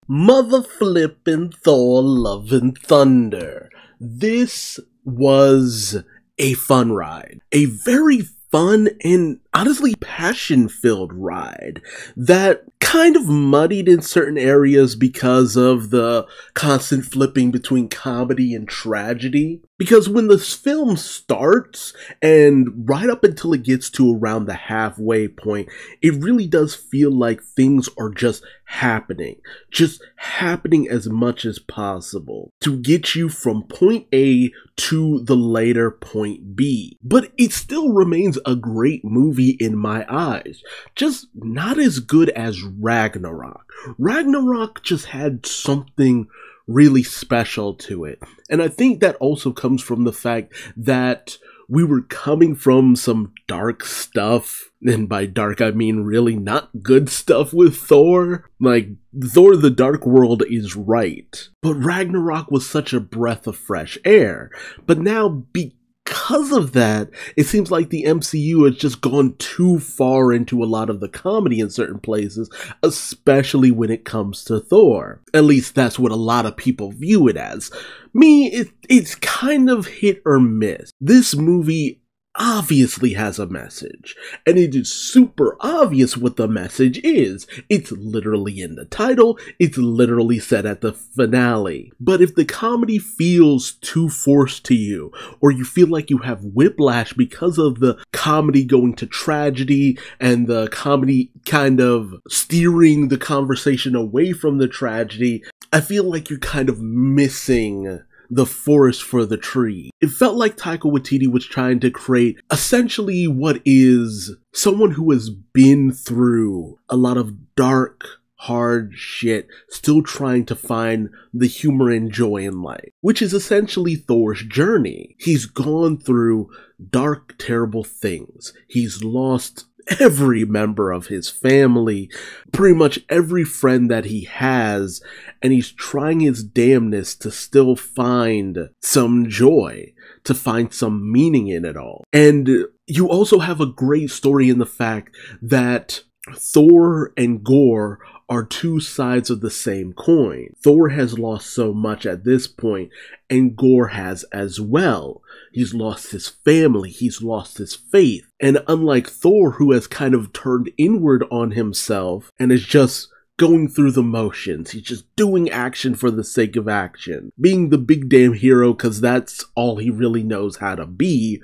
Mother flippin' Thor lovin' thunder. This was a fun ride. A very fun and honestly passion-filled ride that kind of muddied in certain areas because of the constant flipping between comedy and tragedy. Because when this film starts, and right up until it gets to around the halfway point, it really does feel like things are just happening as much as possible to get you from point A to the later point B. But it still remains a great movie in my eyes, just not as good as Ragnarok. Ragnarok just had something really special to it. And I think that also comes from the fact that we were coming from some dark stuff, and by dark I mean really not good stuff with Thor. Like, Thor the Dark World is right, but Ragnarok was such a breath of fresh air. But now, because of that, it seems like the MCU has just gone too far into a lot of the comedy in certain places, especially when it comes to Thor. At least that's what a lot of people view it as. Me, it's kind of hit or miss. This movie obviously has a message, and it is super obvious what the message is. It's literally in the title, it's literally said at the finale. But if the comedy feels too forced to you, or you feel like you have whiplash because of the comedy going to tragedy, and the comedy kind of steering the conversation away from the tragedy, I feel like you're kind of missing the forest for the tree. It felt like Taika Waititi was trying to create essentially what is someone who has been through a lot of dark, hard shit, still trying to find the humor and joy in life, which is essentially Thor's journey. He's gone through dark, terrible things. He's lost every member of his family, pretty much every friend that he has, and he's trying his damnedest to still find some joy, to find some meaning in it all. And you also have a great story in the fact that Thor and Gore are two sides of the same coin. Thor has lost so much at this point, and Gore has as well. He's lost his family, he's lost his faith. And unlike Thor, who has kind of turned inward on himself and is just going through the motions, he's just doing action for the sake of action, being the big damn hero because that's all he really knows how to be,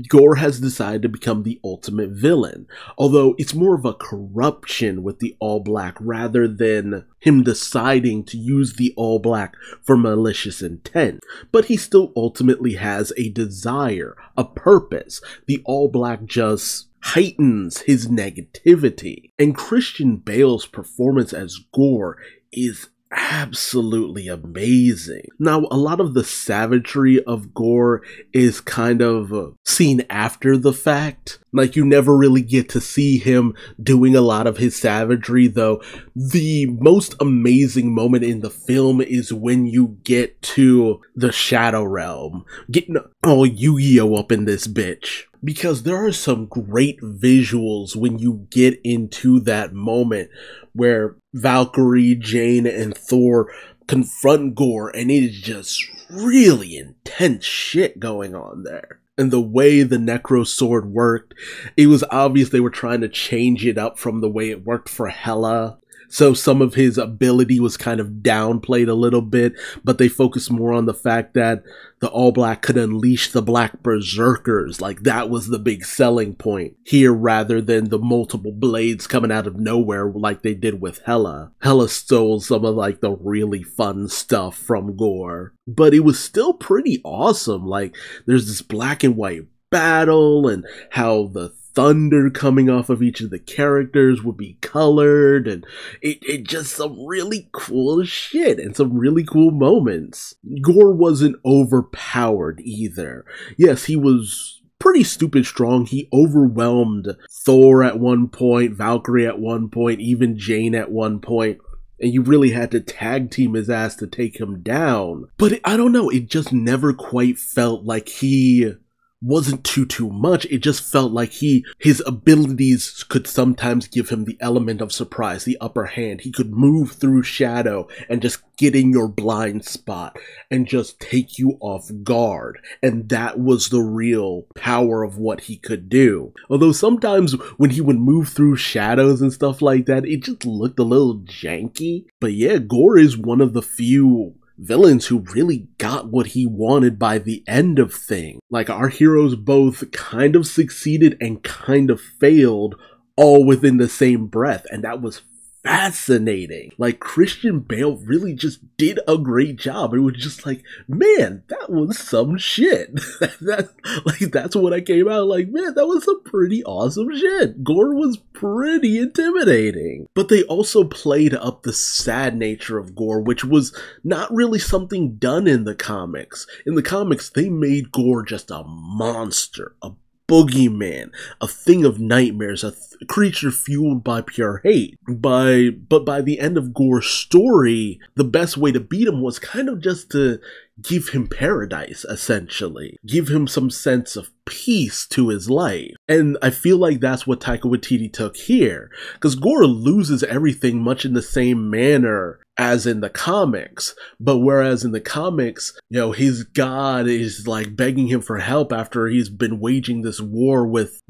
Gore has decided to become the ultimate villain. Although it's more of a corruption with the All Black rather than him deciding to use the All Black for malicious intent. But he still ultimately has a desire, a purpose. The All Black just heightens his negativity. And Christian Bale's performance as Gore is absolutely amazing. Now, a lot of the savagery of Gore is kind of seen after the fact. Like, you never really get to see him doing a lot of his savagery, though. The most amazing moment in the film is when you get to the Shadow Realm, getting all Yu-Gi-Oh up in this bitch. Because there are some great visuals when you get into that moment where Valkyrie, Jane, and Thor confront Gore, and it is just really intense shit going on there. And the way the Necro Sword worked, it was obvious they were trying to change it up from the way it worked for Hela. So some of his ability was kind of downplayed a little bit, but they focused more on the fact that the All Black could unleash the Black Berserkers. Like, that was the big selling point here, rather than the multiple blades coming out of nowhere like they did with Hela. Hela stole some of like the really fun stuff from Gore, but it was still pretty awesome. Like, there's this black and white battle and how the thunder coming off of each of the characters would be colored, and it just some really cool shit and some really cool moments. Gore wasn't overpowered either. Yes, he was pretty stupid strong. He overwhelmed Thor at one point, Valkyrie at one point, even Jane at one point. And you really had to tag team his ass to take him down. But I don't know, it just never quite felt like he wasn't too much. It just felt like his abilities could sometimes give him the element of surprise, the upper hand. He could move through shadow and just get in your blind spot and just take you off guard. And that was the real power of what he could do. Although sometimes when he would move through shadows and stuff like that, it just looked a little janky. But yeah, Gore is one of the few villains who really got what he wanted by the end of things. Like, our heroes both kind of succeeded and kind of failed all within the same breath, and that was fascinating. Like, Christian Bale really just did a great job. It was just like, man, that was some shit. That's what I came out like, man, that was some pretty awesome shit. Gore was pretty intimidating. But they also played up the sad nature of Gore, which was not really something done in the comics. In the comics, they made Gore just a monster, a boogeyman, a thing of nightmares, a creature fueled by pure hate. But by the end of Gore's story, the best way to beat him was kind of just to give him paradise, essentially. Give him some sense of peace to his life. And I feel like that's what Taika Waititi took here, because Gore loses everything much in the same manner as in the comics. But whereas in the comics, you know, his god is like begging him for help after he's been waging this war with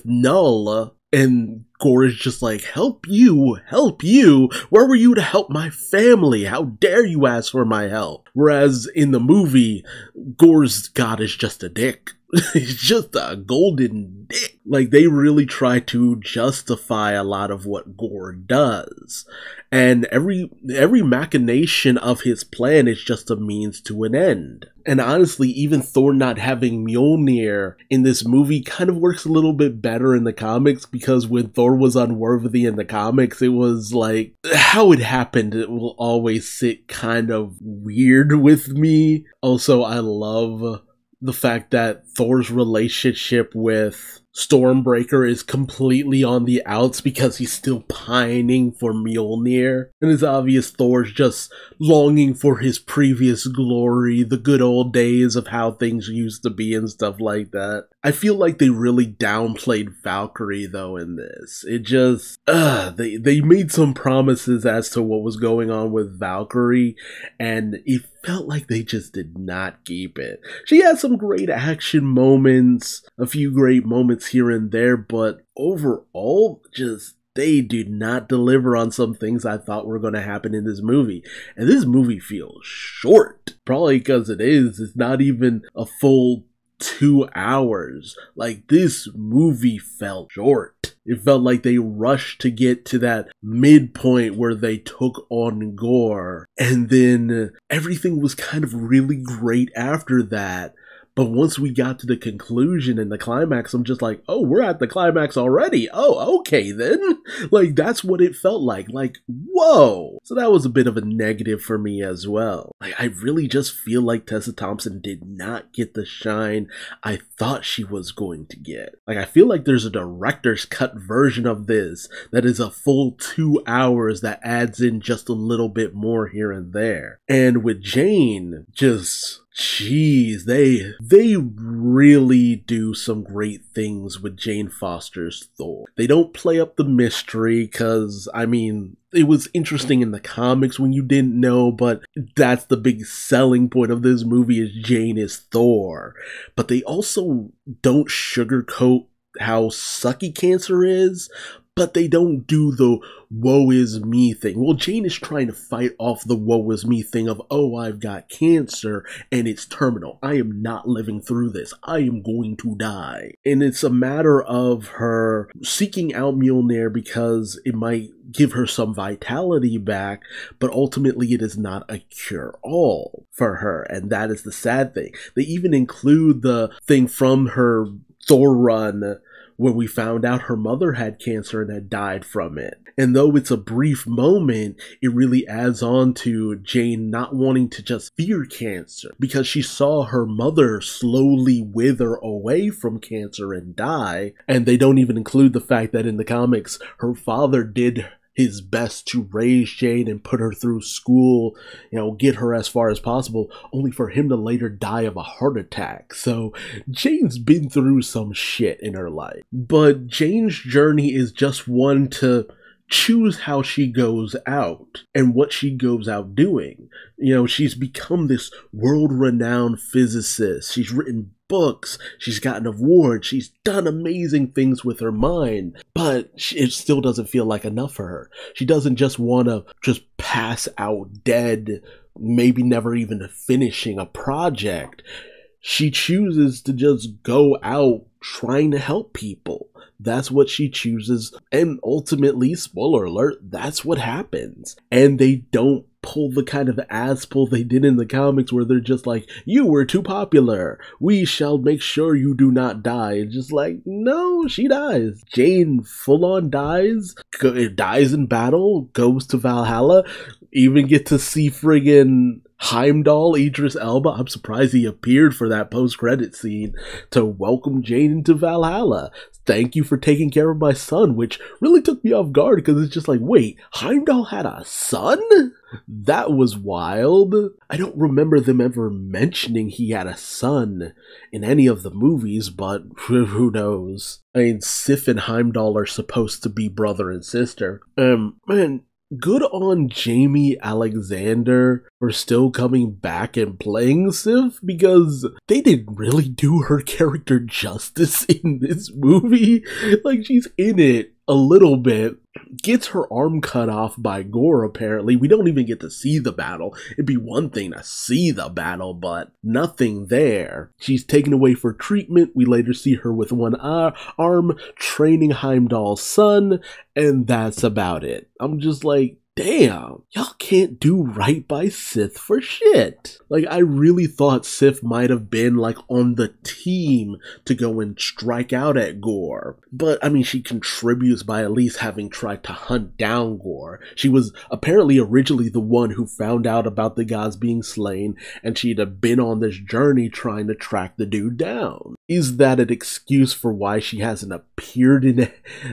Null, and Gore is just like, help you, where were you to help my family? How dare you ask for my help? Whereas in the movie, Gore's god is just a dick. He's just a golden dick. Like, they really try to justify a lot of what Gore does. And every machination of his plan is just a means to an end. And honestly, even Thor not having Mjolnir in this movie kind of works a little bit better in the comics, because when Thor was unworthy in the comics, it was like, how it happened, it will always sit kind of weird with me. Also, I love the fact that Thor's relationship with Stormbreaker is completely on the outs because he's still pining for Mjolnir. And it's obvious Thor's just longing for his previous glory, the good old days of how things used to be and stuff like that. I feel like they really downplayed Valkyrie though in this. It just, they made some promises as to what was going on with Valkyrie, and it felt like they just did not keep it. She had some great action moments, a few great moments here and there, but overall, just, they did not deliver on some things I thought were going to happen in this movie. And this movie feels short. Probably because it's not even a full 2 hours. Like, this movie felt short. It felt like they rushed to get to that midpoint where they took on Gore, and then everything was kind of really great after that. But once we got to the conclusion and the climax, I'm just like, oh, we're at the climax already. Oh, okay then. Like, that's what it felt like. Like, whoa. So that was a bit of a negative for me as well. Like, I really just feel like Tessa Thompson did not get the shine I thought she was going to get. Like, I feel like there's a director's cut version of this that is a full 2 hours that adds in just a little bit more here and there. And with Jane, just, jeez, they really do some great things with Jane Foster's Thor. They don't play up the mystery, because, I mean, it was interesting in the comics when you didn't know, but that's the big selling point of this movie, is Jane is Thor. But they also don't sugarcoat how sucky cancer is, but they don't do the woe is me thing. Well, Jane is trying to fight off the woe is me thing of, oh, I've got cancer and it's terminal. I am not living through this. I am going to die. And it's a matter of her seeking out Mjolnir because it might give her some vitality back, but ultimately it is not a cure-all for her. And that is the sad thing. They even include the thing from her Thor run where we found out her mother had cancer and had died from it. And though it's a brief moment, it really adds on to Jane not wanting to just fear cancer, because she saw her mother slowly wither away from cancer and die. And they don't even include the fact that in the comics, her father did his best to raise Jane and put her through school, you know, get her as far as possible, only for him to later die of a heart attack. So Jane's been through some shit in her life. But Jane's journey is just one to choose how she goes out and what she goes out doing. You know, she's become this world-renowned physicist. She's written books, she's gotten awards, she's done amazing things with her mind, but it still doesn't feel like enough for her. She doesn't just want to just pass out dead, maybe never even finishing a project. She chooses to just go out trying to help people. That's what she chooses, and ultimately, spoiler alert, that's what happens. And they don't pull the kind of ass pull they did in the comics where they're just like, you were too popular, we shall make sure you do not die. And just like, no, she dies. Jane full on dies in battle, goes to Valhalla, even get to see friggin' Heimdall, Idris Elba. I'm surprised he appeared for that post-credit scene to welcome Jane into Valhalla. Thank you for taking care of my son, which really took me off guard because it's just like, wait, Heimdall had a son? That was wild. I don't remember them ever mentioning he had a son in any of the movies, but who knows? I mean, Sif and Heimdall are supposed to be brother and sister. Man, good on Jamie Alexander for still coming back and playing Sif, because they didn't really do her character justice in this movie. Like, she's in it a little bit, gets her arm cut off by Gore apparently. We don't even get to see the battle. It'd be one thing to see the battle, but nothing there. She's taken away for treatment. We later see her with one arm training Heimdall's son, and that's about it. I'm just like, damn, y'all can't do right by Sif for shit. Like, I really thought Sif might have been, like, on the team to go and strike out at Gore. But, I mean, she contributes by at least having tried to hunt down Gore. She was apparently originally the one who found out about the gods being slain, and she'd have been on this journey trying to track the dude down. Is that an excuse for why she hasn't appeared in,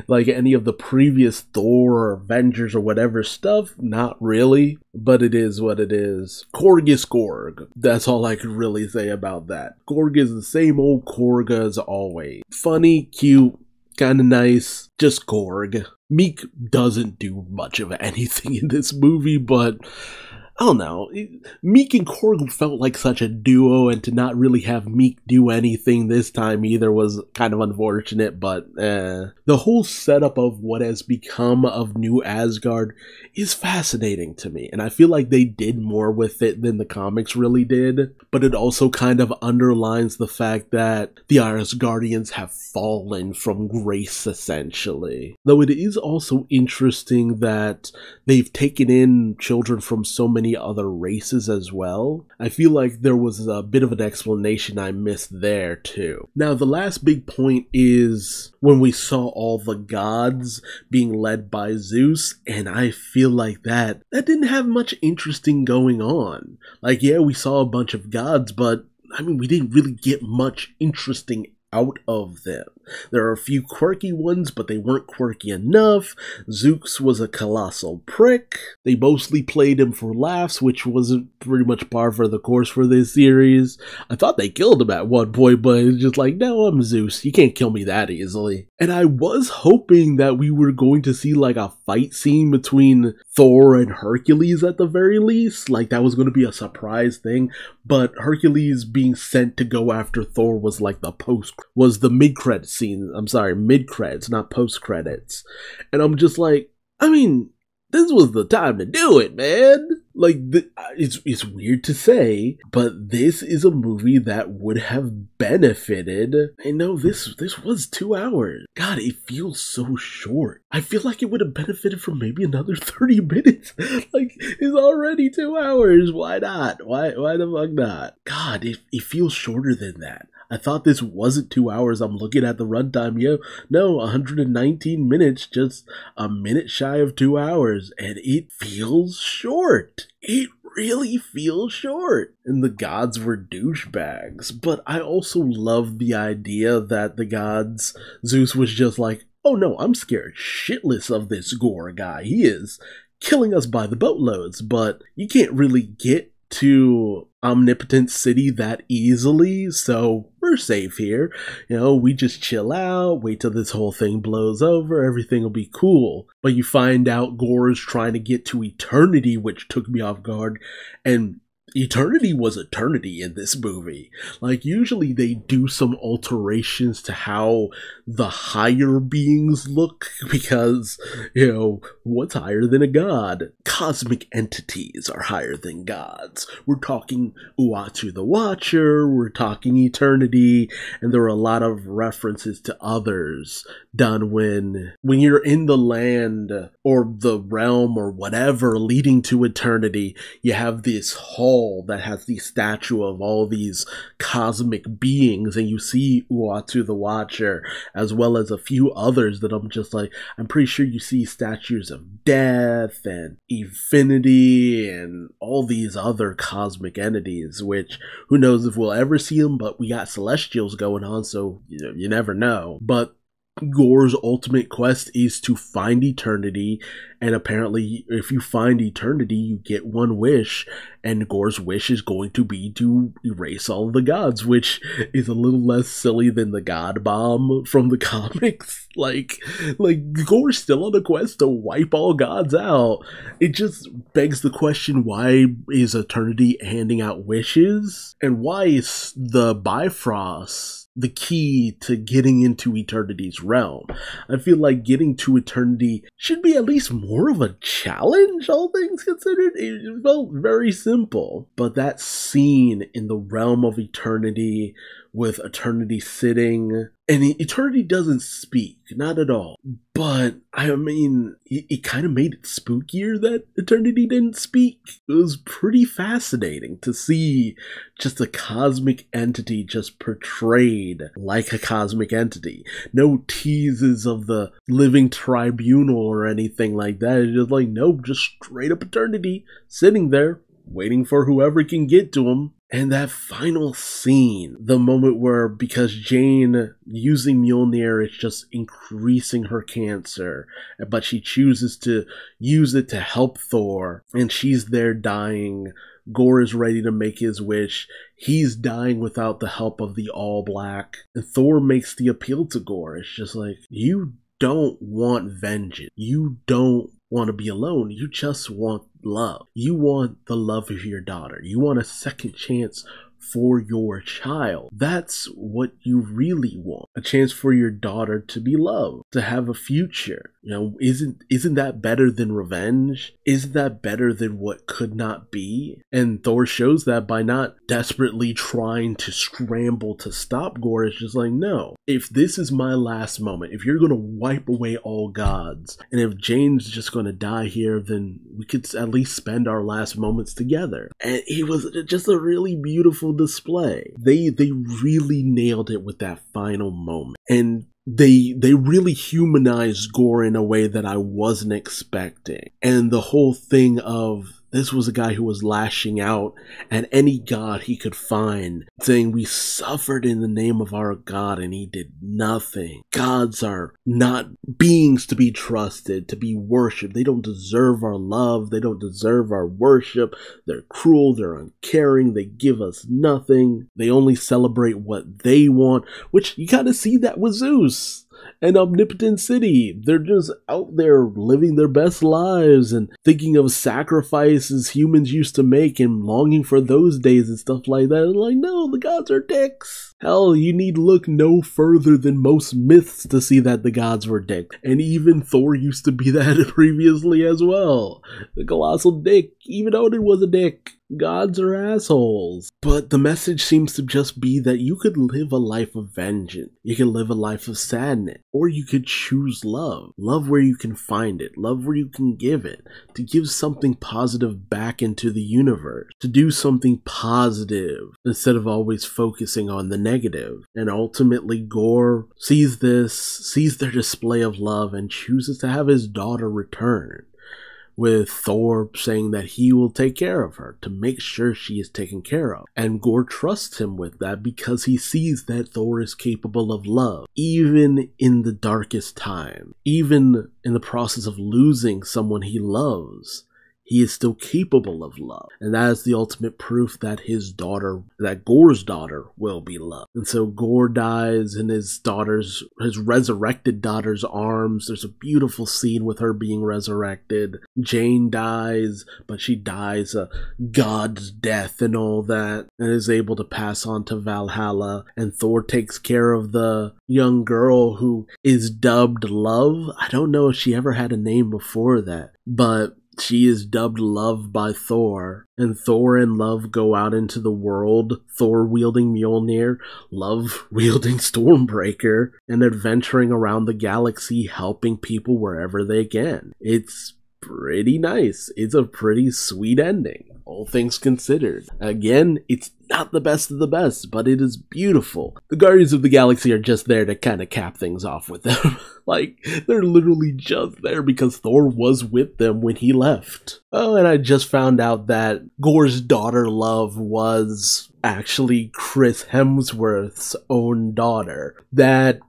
like, any of the previous Thor or Avengers or whatever stuff? Not really, but it is what it is. Gorg is Gorg. That's all I could really say about that. Gorg is the same old Gorg as always. Funny, cute, kinda nice, just Gorg. Meek doesn't do much of anything in this movie, but I don't know. Meek and Gorg felt like such a duo, and to not really have Meek do anything this time either was kind of unfortunate, but The whole setup of what has become of New Asgard is fascinating to me, and I feel like they did more with it than the comics really did, but it also kind of underlines the fact that the Asgardians have fallen from grace, essentially. Though it is also interesting that they've taken in children from so many other races as well. I feel like there was a bit of an explanation I missed there too. Now, the last big point is when we saw all the gods being led by Zeus, and I feel like that didn't have much interesting going on. Like, yeah, we saw a bunch of gods, but I mean, we didn't really get much interesting out of them. There are a few quirky ones, but they weren't quirky enough. Zeus was a colossal prick. They mostly played him for laughs, which wasn't pretty much par for the course for this series. I thought they killed him at one point, but it's just like, no, I'm Zeus. You can't kill me that easily. And I was hoping that we were going to see like a fight scene between Thor and Hercules at the very least. Like, that was going to be a surprise thing, but Hercules being sent to go after Thor was like the mid-credits scene. I'm sorry, mid-credits, not post-credits. And I'm just like, I mean, this was the time to do it, man. Like, it's weird to say, but this is a movie that would have benefited. I know this was 2 hours. God, it feels so short. I feel like it would have benefited from maybe another 30 minutes. Like, it's already 2 hours. Why not? Why the fuck not? God, it feels shorter than that. I thought this wasn't 2 hours. I'm looking at the runtime. No, 119 minutes, just a minute shy of 2 hours. And it feels short. It really feels short. And the gods were douchebags. But I also love the idea that the gods, Zeus was just like, oh no, I'm scared shitless of this Gore guy. He is killing us by the boatloads, but you can't really get to Omnipotent City that easily, so we're safe here. You know, we just chill out, wait till this whole thing blows over, everything will be cool. But you find out Gore's trying to get to Eternity, which took me off guard, and Eternity was eternity in this movie. Like, usually they do some alterations to how the higher beings look, because, you know, what's higher than a god? Cosmic entities are higher than gods. We're talking Uatu the Watcher, we're talking Eternity, and there are a lot of references to others done when you're in the land or the realm or whatever leading to Eternity. You have this hall that has the statue of all these cosmic beings, and you see Uatu the Watcher as well as a few others that I'm just like, I'm pretty sure you see statues of death and infinity and all these other cosmic entities, which who knows if we'll ever see them, but we got celestials going on, so you never know. But Gore's ultimate quest is to find Eternity, and apparently if you find Eternity, you get one wish, and Gore's wish is going to be to erase all of the gods, which is a little less silly than the god bomb from the comics. Like Gore's still on a quest to wipe all gods out. It just begs the question, why is Eternity handing out wishes? And why is the Bifrost the key to getting into Eternity's realm? I feel like getting to Eternity should be at least more of a challenge, all things considered. It felt very simple. But that scene in the realm of Eternity, with Eternity sitting, and Eternity doesn't speak, not at all. But, I mean, it kind of made it spookier that Eternity didn't speak. It was pretty fascinating to see just a cosmic entity just portrayed like a cosmic entity. No teases of the living tribunal or anything like that. It's just like, nope, just straight up Eternity sitting there, waiting for whoever can get to him. And that final scene, the moment where, because Jane using Mjolnir is just increasing her cancer, but she chooses to use it to help Thor, and she's there dying. Gore is ready to make his wish. He's dying without the help of the All Black. And Thor makes the appeal to Gore. It's just like, you don't want vengeance. You don't want to be alone. You just want love. You want the love of your daughter. You want a second chance for your child. That's what you really want. A chance for your daughter to be loved, to have a future. You know, isn't that better than revenge? Isn't that better than what could not be? And Thor shows that by not desperately trying to scramble to stop Gore. It's just like, no, if this is my last moment, if you're gonna wipe away all gods, and if Jane's just gonna die here, then we could at least spend our last moments together. And it was just a really beautiful display. They really nailed it with that final moment. And they really humanized Gore in a way that I wasn't expecting. And the whole thing of, this was a guy who was lashing out at any god he could find, saying, we suffered in the name of our God and he did nothing. Gods are not beings to be trusted, to be worshipped. They don't deserve our love. They don't deserve our worship. They're cruel. They're uncaring. They give us nothing. They only celebrate what they want, which you kind of see that with Zeus and Omnipotent City. They're just out there living their best lives and thinking of sacrifices humans used to make and longing for those days and stuff like that. And like, no, the gods are dicks. Hell, you need look no further than most myths to see that the gods were dicks. And even Thor used to be that previously as well. The colossal dick, even Odin was a dick. Gods are assholes. But the message seems to just be that you could live a life of vengeance. You can live a life of sadness. Or you could choose love. Love where you can find it. Love where you can give it. To give something positive back into the universe. To do something positive instead of always focusing on the negative. And ultimately Gore sees this, sees their display of love, and chooses to have his daughter return. with Thor saying that he will take care of her, to make sure she is taken care of. And Gore trusts him with that because he sees that Thor is capable of love, even in the darkest time, even in the process of losing someone he loves. He is still capable of love. And that is the ultimate proof that Gore's daughter will be loved. And so Gore dies in his resurrected daughter's arms. There's a beautiful scene with her being resurrected. Jane dies, but she dies a god's death and all that, and is able to pass on to Valhalla. And Thor takes care of the young girl who is dubbed Love. I don't know if she ever had a name before that, but she is dubbed Love by Thor, and Thor and Love go out into the world, Thor wielding Mjolnir, Love wielding Stormbreaker, and adventuring around the galaxy helping people wherever they can. It's pretty nice. It's a pretty sweet ending, all things considered. Again, it's not the best of the best, but it is beautiful. The Guardians of the Galaxy are just there to kind of cap things off with them. Like, they're literally just there because Thor was with them when he left. Oh, and I just found out that Gore's daughter Love was actually Chris Hemsworth's own daughter. That...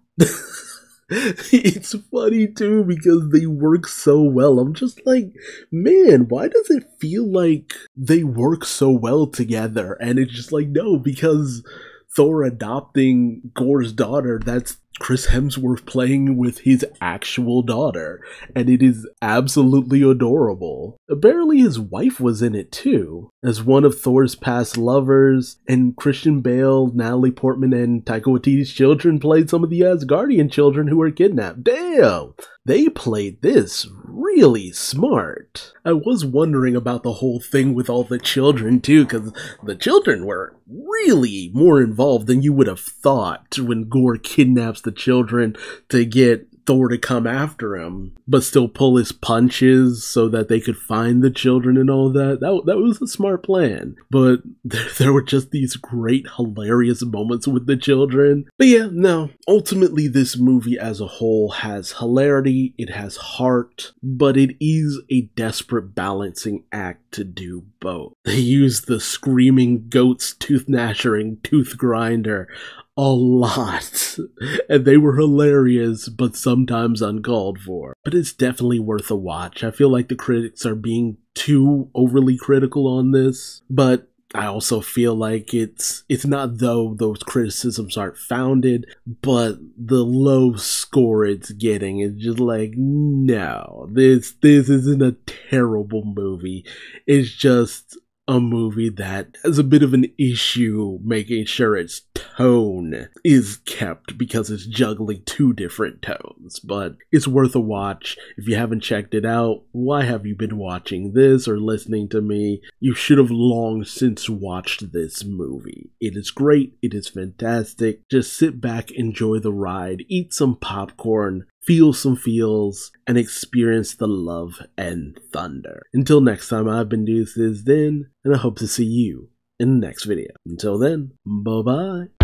It's funny too because they work so well. I'm just like, man, why does it feel like they work so well together? And it's just like, no, because Thor adopting Gore's daughter, that's Chris Hemsworth playing with his actual daughter, and it is absolutely adorable. Apparently his wife was in it too, as one of Thor's past lovers, and Christian Bale, Natalie Portman, and Taika Waititi's children played some of the Asgardian children who were kidnapped. Damn! They played this really smart. I was wondering about the whole thing with all the children too, because the children were really more involved than you would have thought when Gore kidnaps the children to get Thor to come after him, but still pull his punches so that they could find the children and all that. That was a smart plan. But there were just these great, hilarious moments with the children. But yeah, no. Ultimately, this movie as a whole has hilarity, it has heart, but it is a desperate balancing act to do both. They use the screaming goat's tooth gnashing tooth grinder a lot, and they were hilarious, but sometimes uncalled for. But it's definitely worth a watch. I feel like the critics are being too overly critical on this, but I also feel like it's not though those criticisms aren't founded, but the low score it's getting is just like, no, this isn't a terrible movie. It's just a movie that has a bit of an issue making sure its tone is kept because it's juggling two different tones, but it's worth a watch. If you haven't checked it out, why have you been watching this or listening to me? You should have long since watched this movie. It is great, it is fantastic. Just sit back, enjoy the ride, eat some popcorn, feel some feels, and experience the love and thunder. Until next time, I've been Duuz-Diz-Din, and I hope to see you in the next video. Until then, bye-bye.